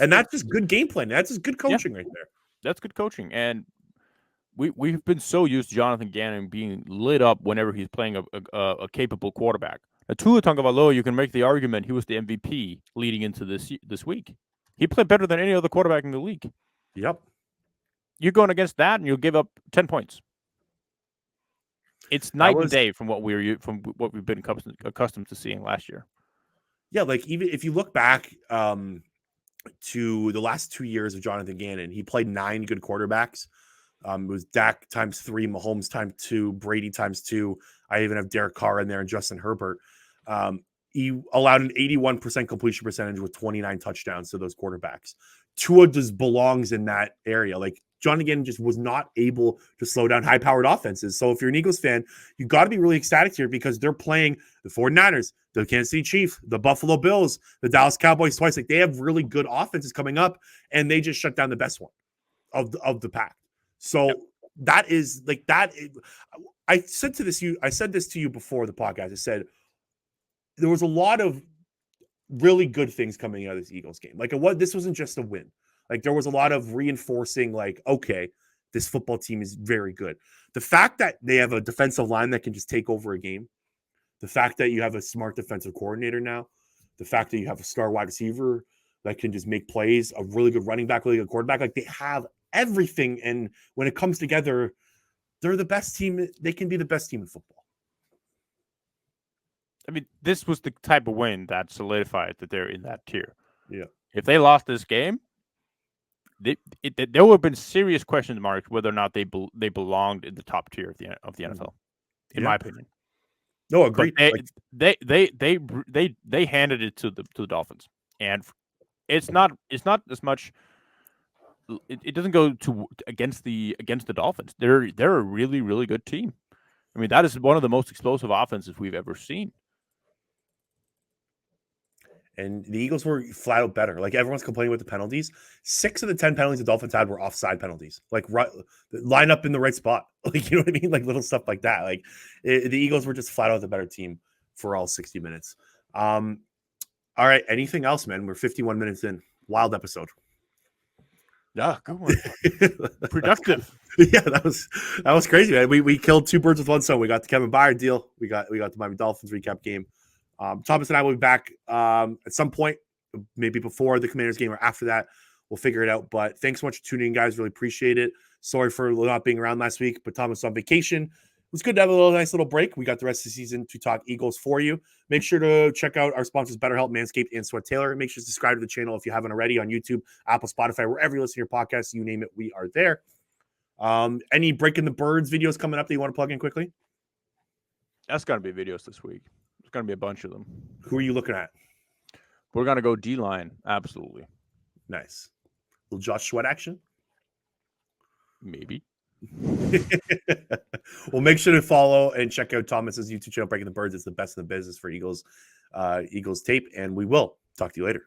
And that's just good game plan. That's just good coaching right there. That's good coaching. And we've been so used to Jonathan Gannon being lit up whenever he's playing a capable quarterback. Now, Tua Tagovailoa, you can make the argument he was the MVP leading into this week. He played better than any other quarterback in the league. Yep. You're going against that, and you'll give up 10 points. It's night and day from what we've been accustomed to seeing last year. Yeah, like even if you look back to the last 2 years of Jonathan Gannon, he played 9 good quarterbacks. It was Dak times 3, Mahomes times 2, Brady times 2. I even have Derek Carr in there and Justin Herbert. He allowed an 81% completion percentage with 29 touchdowns to those quarterbacks. Tua just belongs in that area. Like John again just was not able to slow down high-powered offenses. So if you're an Eagles fan, you got to be really ecstatic here because they're playing the 49ers, the Kansas City Chiefs, the Buffalo Bills, the Dallas Cowboys twice. Like they have really good offenses coming up, and they just shut down the best one of the pack. So that is like that. I said this to you before the podcast. I said there was a lot of really good things coming out of this Eagles game. Like this wasn't just a win. Like there was a lot of reinforcing, like, okay, this football team is very good. The fact that they have a defensive line that can just take over a game, the fact that you have a smart defensive coordinator now, the fact that you have a star wide receiver that can just make plays, a really good running back, really good quarterback, like they have everything. And when it comes together, they're the best team. They can be the best team in football. I mean, this was the type of win that solidified that they're in that tier. Yeah. If they lost this game, there would have been serious question marks whether or not they belonged in the top tier of the NFL, in my opinion. No, agreed. They handed it to the Dolphins, and it's not as much. It doesn't go against the Dolphins. They're a really, really good team. I mean, that is one of the most explosive offenses we've ever seen. And the Eagles were flat out better. Like everyone's complaining with the penalties. 6 of the 10 penalties the Dolphins had were offside penalties. Like line up in the right spot. Like, you know what I mean? Like little stuff like that. Like the Eagles were just flat out the better team for all 60 minutes. All right. Anything else, man? We're 51 minutes in. Wild episode. Yeah, good one. Productive. Yeah, that was crazy, man. We killed two birds with one stone. We got the Kevin Byard deal. We got the Miami Dolphins recap game. Thomas and I will be back at some point, maybe before the Commanders game or after that. We'll figure it out. But thanks so much for tuning in, guys. Really appreciate it. Sorry for not being around last week, but Thomas was on vacation. It was good to have a nice little break. We got the rest of the season to talk Eagles for you. Make sure to check out our sponsors, BetterHelp, Manscaped, and Sweat Taylor. Make sure to subscribe to the channel if you haven't already on YouTube, Apple, Spotify, wherever you listen to your podcasts, you name it, we are there. Any Breaking the Birds videos coming up that you want to plug in quickly? That's going to be videos this week. There's going to be a bunch of them. Who are you looking at? We're going to go D-line. Absolutely. Nice. Little Josh Sweat action? Maybe. Well, make sure to follow and check out Thomas's YouTube channel, Breaking the Birds. It's the best in the business for Eagles tape, and we will talk to you later.